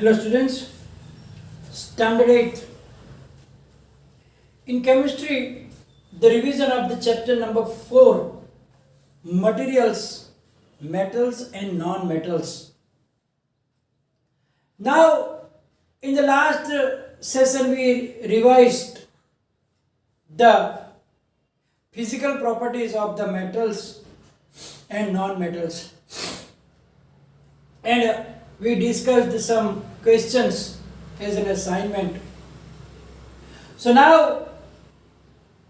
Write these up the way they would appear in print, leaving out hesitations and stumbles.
Hello students, Standard 8. In chemistry, the revision of the chapter number 4, materials, metals and non-metals. Now, in the last session we revised the physical properties of the metals and non-metals. And we discussed some questions as an assignment. So now,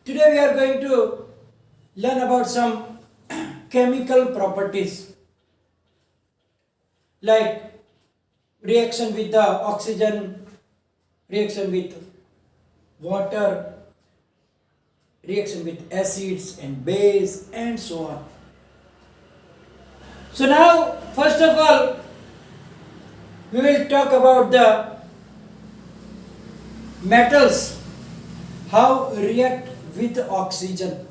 today we are going to learn about some chemical properties like reaction with the oxygen, reaction with water, reaction with acids and base and so on. So now, first of all, we will talk about the metals, how react with oxygen.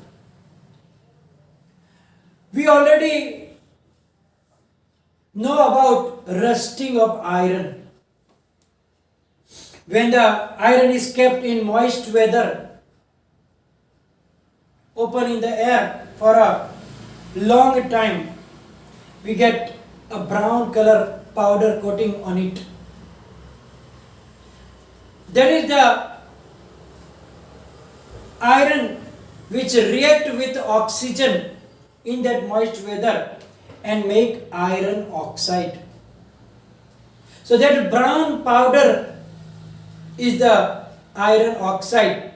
We already know about rusting of iron. When the iron is kept in moist weather, open in the air for a long time, we get a brown color powder coating on it. That is the iron which react with oxygen in that moist weather and make iron oxide. So that brown powder is the iron oxide,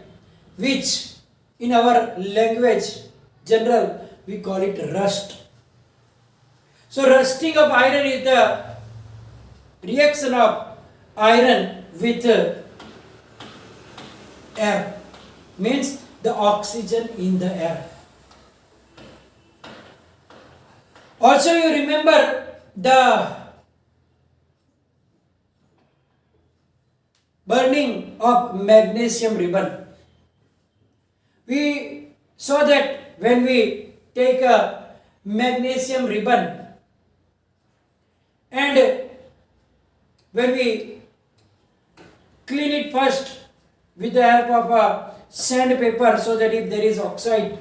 which in our language general we call it rust. So rusting of iron is the reaction of iron with air, means the oxygen in the air. Also you remember the burning of magnesium ribbon. We saw that when we take a magnesium ribbon and when we clean it first with the help of a sandpaper, so that if there is oxide,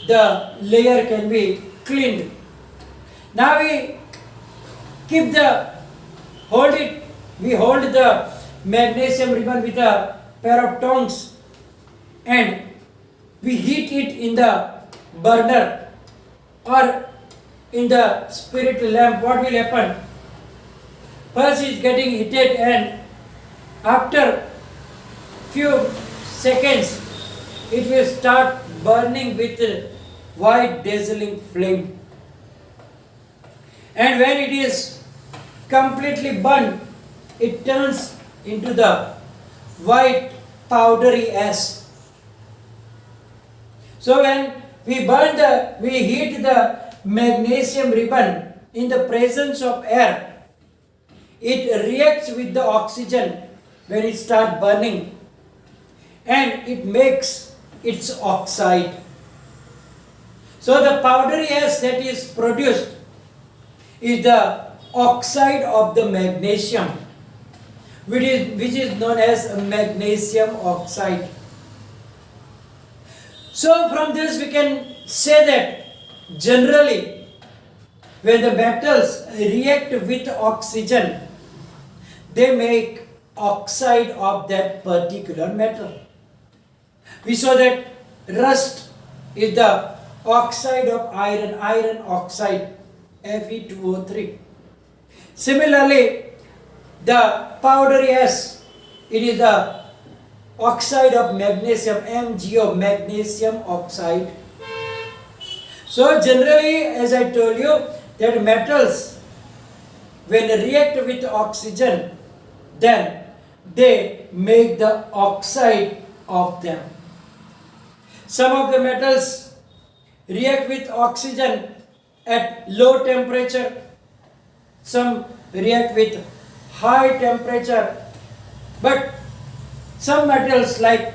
the layer can be cleaned. Now we hold the magnesium ribbon with a pair of tongs and we heat it in the burner or in the spirit lamp. What will happen? First it is getting heated and after few seconds it will start burning with white dazzling flame. And when it is completely burnt, it turns into the white powdery ash. So when we heat the magnesium ribbon in the presence of air, it reacts with the oxygen when it starts burning and it makes its oxide. So the powdery ash that is produced is the oxide of the magnesium, which is known as magnesium oxide. So from this we can say that generally when the metals react with oxygen, they make oxide of that particular metal. We saw that rust is the oxide of iron, iron oxide, Fe2O3. Similarly, the powdery ash, it is the oxide of magnesium, MgO, magnesium oxide. So generally, as I told you, that metals, when they react with oxygen, then they make the oxide of them. Some of the metals react with oxygen at low temperature, some react with high temperature, but some metals like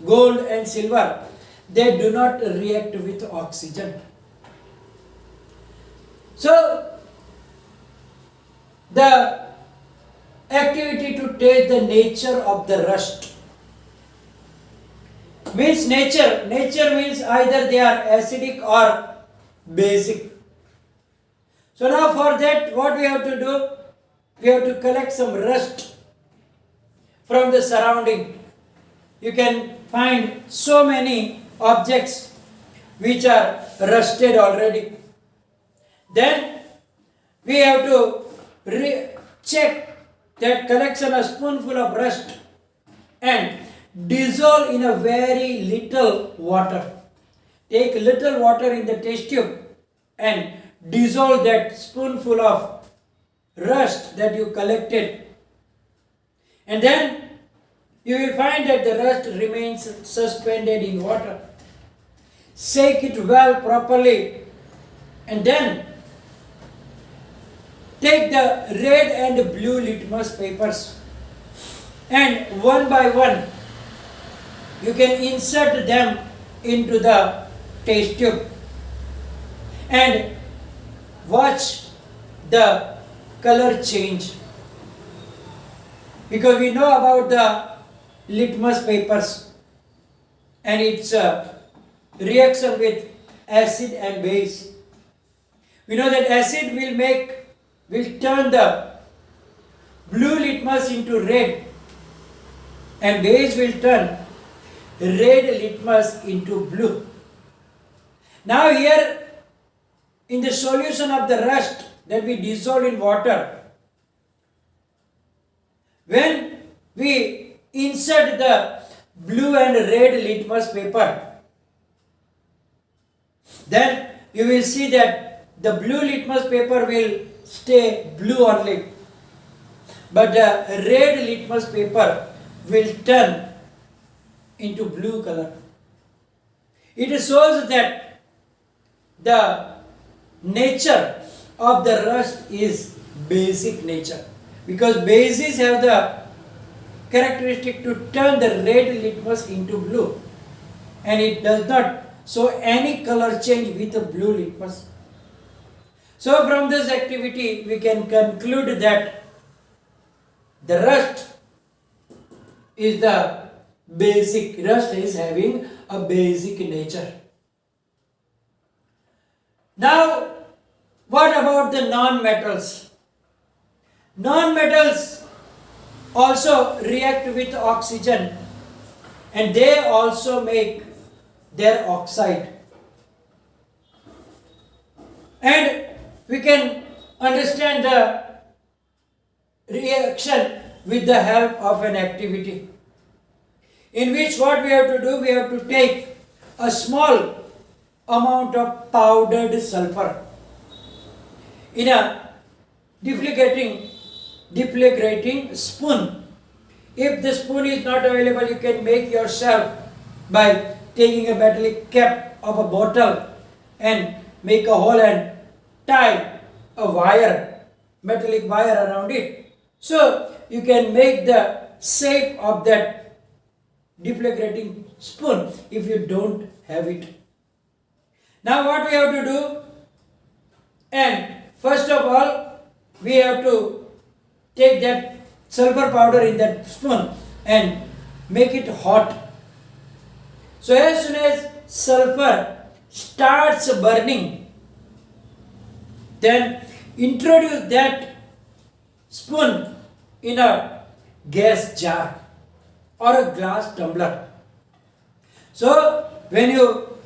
gold and silver, they do not react with oxygen. So the activity to test the nature of the rust. Means nature means either they are acidic or basic. So now for that what we have to do? We have to collect some rust from the surrounding. You can find so many objects which are rusted already. Then we have to check that, collection a spoonful of rust and dissolve in a very little water. Take little water in the test tube and dissolve that spoonful of rust that you collected, and then you will find that the rust remains suspended in water. Shake it well properly, and then take the red and blue litmus papers, and one by one you can insert them into the test tube and watch the color change. Because we know about the litmus papers and its reaction with acid and base. We know that acid will turn the blue litmus into red, and base will turn red litmus into blue. Now here in the solution of the rust that we dissolve in water, when we insert the blue and red litmus paper, then you will see that the blue litmus paper will stay blue only, but the red litmus paper will turn into blue color. It shows that the nature of the rust is basic nature, because bases have the characteristic to turn the red litmus into blue, and it does not show any color change with the blue litmus. So from this activity we can conclude that the rust is having a basic nature. Now what about the non-metals? Non-metals also react with oxygen, and they also make their oxide. And we can understand the reaction with the help of an activity, in which what we have to do, we have to take a small amount of powdered sulfur in a deflagrating spoon. If the spoon is not available, you can make yourself by taking a metallic cap of a bottle and make a hole and tie a wire, metallic wire around it. So you can make the shape of that deflagrating spoon if you don't have it. Now what we have to do, and first of all we have to take that sulfur powder in that spoon and make it hot. So as soon as sulfur starts burning, then introduce that spoon in a gas jar or a glass tumbler. So when you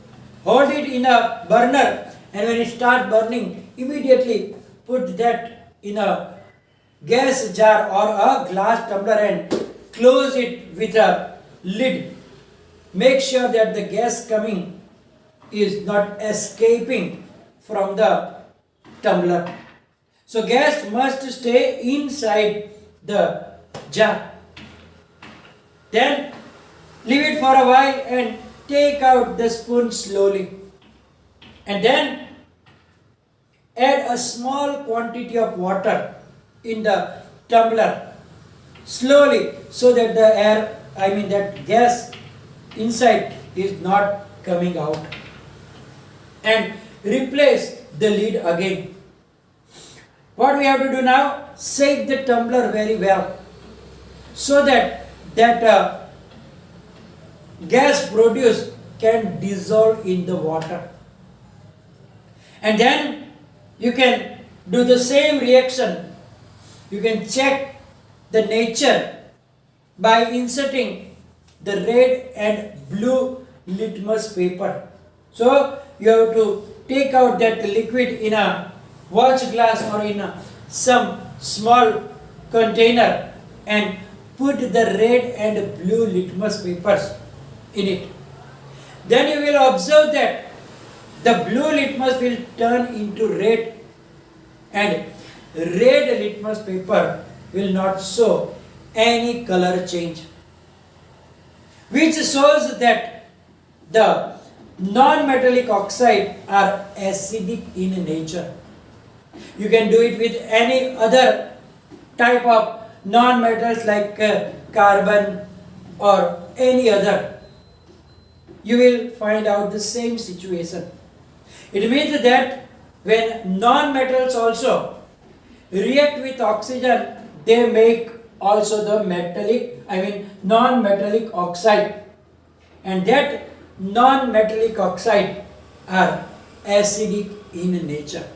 hold it in a burner and when it starts burning, immediately put that in a gas jar or a glass tumbler and close it with a lid. Make sure that the gas coming is not escaping from the tumbler. So gas must stay inside the jar. Then leave it for a while and take out the spoon slowly, and then add a small quantity of water in the tumbler slowly, so that that gas inside is not coming out, and replace the lid again. What we have to do now, shake the tumbler very well so that gas produced can dissolve in the water. And then you can do the same reaction. You can check the nature by inserting the red and blue litmus paper. So you have to take out that liquid in a watch glass or in some small container and put the red and blue litmus papers in it. Then you will observe that the blue litmus will turn into red and red litmus paper will not show any color change, which shows that the non-metallic oxide are acidic in nature. You can do it with any other type of non-metals like carbon or any other. You will find out the same situation. It means that when non-metals also react with oxygen, they make also the non-metallic oxide, and that non-metallic oxide are acidic in nature.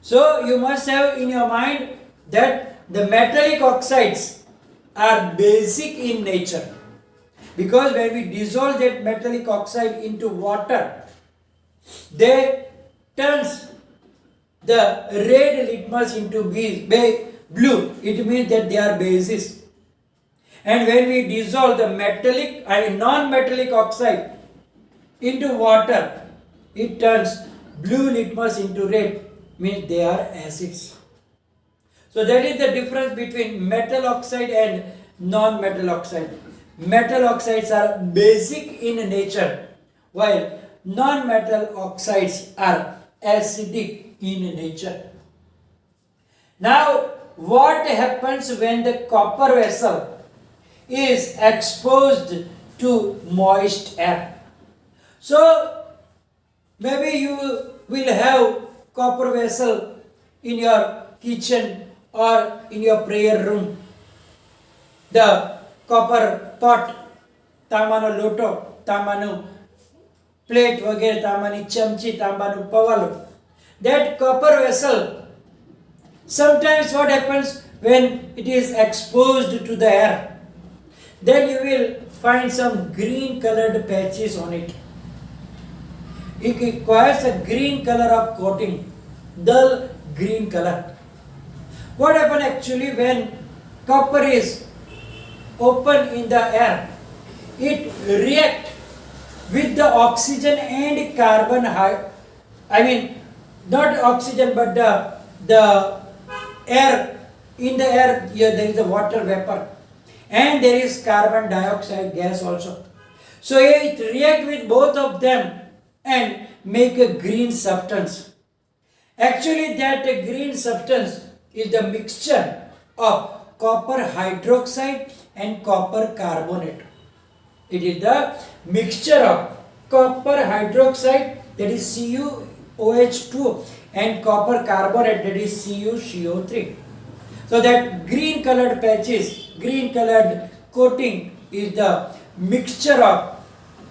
So you must have in your mind that the metallic oxides are basic in nature, because when we dissolve that metallic oxide into water, they turns the red litmus into blue. It means that they are bases. And when we dissolve the non-metallic oxide into water, it turns blue litmus into red, means they are acids. So that is the difference between metal oxide and non-metal oxide. Metal oxides are basic in nature, while non-metal oxides are acidic in nature. Now, what happens when the copper vessel is exposed to moist air? So, maybe you will have copper vessel in your kitchen or in your prayer room. The copper pot, તાંબાનો લોટો, તાંબાનું plate વગેરે, તાંબાની ચમચી, તાંબાનું પવાલું. That copper vessel, sometimes what happens when it is exposed to the air, then you will find some green colored patches on it. It requires a green color of coating, dull green color. What happens actually when copper is open in the air? It reacts with the oxygen and carbon not oxygen but the air. In the air there is a water vapor and there is carbon dioxide gas also. So it reacts with both of them and make a green substance. Actually that green substance is the mixture of copper hydroxide and copper carbonate. It is the mixture of copper hydroxide, that is CuOH2, and copper carbonate, that is CuCO3. So that green colored patches, green colored coating is the mixture of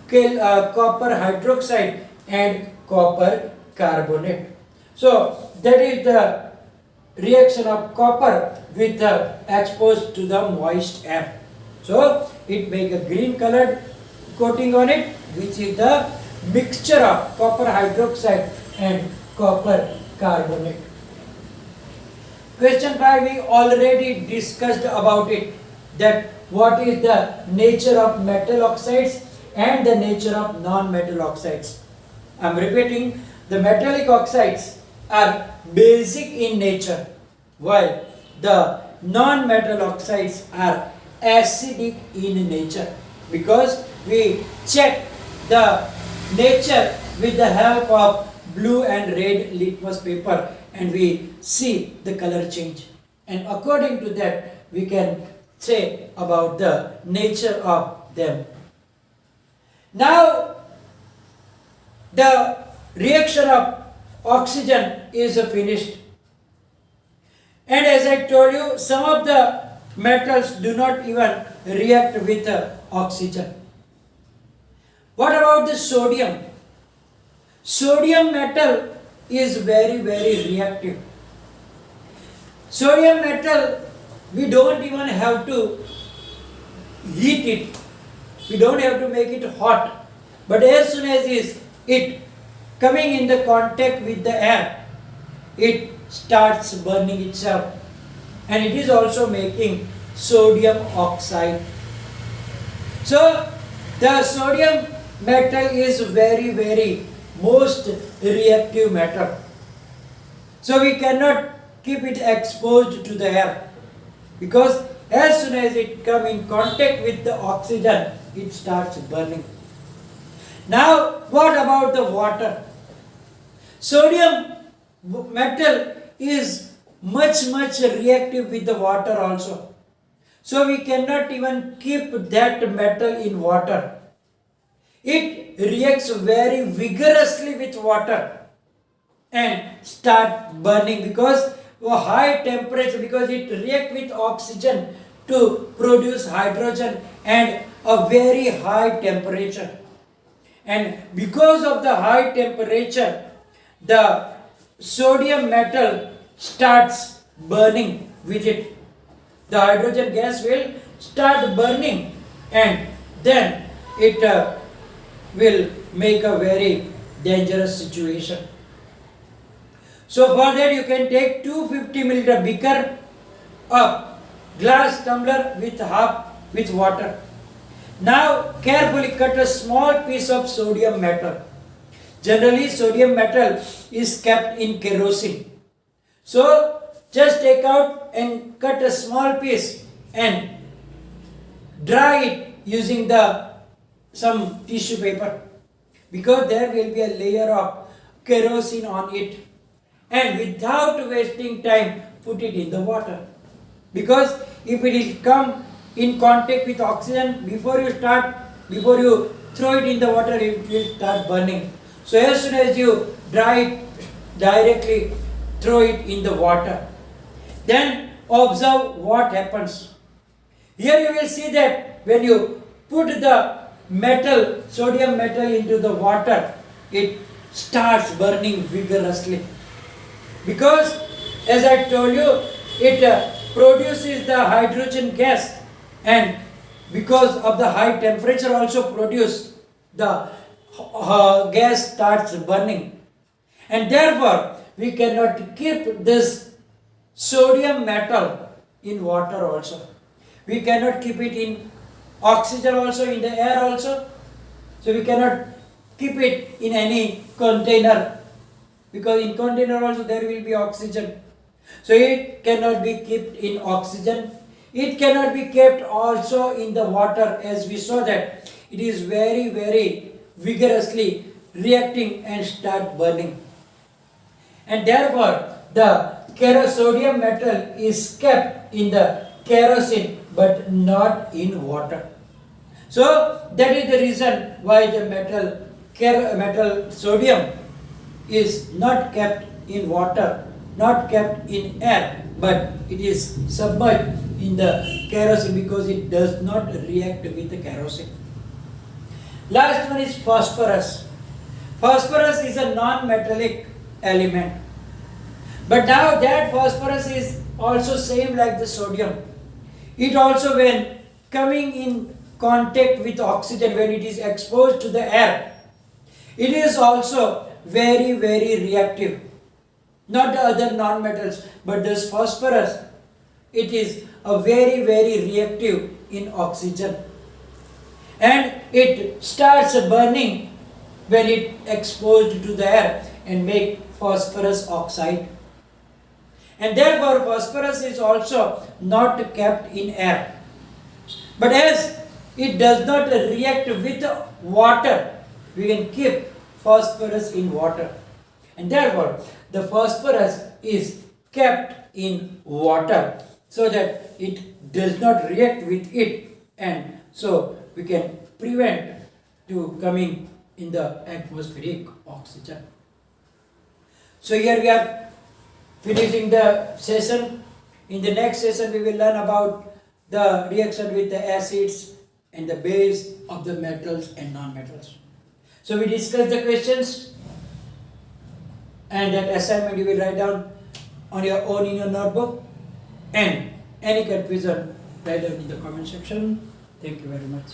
copper hydroxide and copper carbonate. So that is the reaction of copper with the exposed to the moist air. So it make a green colored coating on it, which is the mixture of copper hydroxide and copper carbonate. Question 5, we already discussed about it, that what is the nature of metal oxides and the nature of non-metal oxides. I am repeating, the metallic oxides are basic in nature, while the non-metal oxides are acidic in nature, because we check the nature with the help of blue and red litmus paper and we see the color change, and according to that we can say about the nature of them. Now the reaction of oxygen is finished. And as I told you, some of the metals do not even react with oxygen. What about the sodium? Sodium metal is very, very reactive. Sodium metal, we don't even have to heat it. We don't have to make it hot. But as soon as it coming in the contact with the air, it starts burning itself. And it is also making sodium oxide. So the sodium metal is very, very most reactive metal. So we cannot keep it exposed to the air, because as soon as it come in contact with the oxygen, it starts burning. Now what about the water? Sodium metal is much reactive with the water also. So we cannot even keep that metal in water. It reacts very vigorously with water and start burning, because a high temperature, because it reacts with oxygen to produce hydrogen and a very high temperature. And because of the high temperature, the sodium metal starts burning with it. The hydrogen gas will start burning, and then it will make a very dangerous situation. So for that you can take 250 milliliter beaker of glass tumbler with water. Now carefully cut a small piece of sodium metal. Generally sodium metal is kept in kerosene. So just take out and cut a small piece and dry it using some tissue paper, because there will be a layer of kerosene on it. And without wasting time, put it in the water, because if it will come in contact with oxygen, before you throw it in the water, it will start burning. So as soon as you dry it, directly throw it in the water. Then observe what happens. Here you will see that when you put the sodium metal into the water, it starts burning vigorously. Because as I told you, it produces the hydrogen gas, and because of the high temperature also produce, the gas starts burning. And therefore we cannot keep this sodium metal in water also. We cannot keep it in oxygen also, in the air also. So we cannot keep it in any container, because in container also there will be oxygen. So it cannot be kept in oxygen. It cannot be kept also in the water, as we saw that it is very vigorously reacting and start burning. And therefore the sodium metal is kept in the kerosene but not in water. So that is the reason why the metal sodium is not kept in water, not kept in air, but it is submerged in the kerosene, because it does not react with the kerosene. Last one is phosphorus. Phosphorus is a non-metallic element. But now that phosphorus is also same like the sodium. It also, when coming in contact with oxygen, when it is exposed to the air, it is also very reactive. Not the other non-metals, but this phosphorus, it is a very reactive in oxygen. And it starts burning when it exposed to the air and make phosphorus oxide. And therefore phosphorus is also not kept in air. But as it does not react with water, we can keep phosphorus in water. And therefore the phosphorus is kept in water, so that it does not react with it, and so we can prevent to coming in the atmospheric oxygen. So here we are finishing the session. In the next session, we will learn about the reaction with the acids and the base of the metals and non-metals. So we discuss the questions, and that assignment you will write down on your own in your notebook, and any confusion, write down in the comment section. Thank you very much.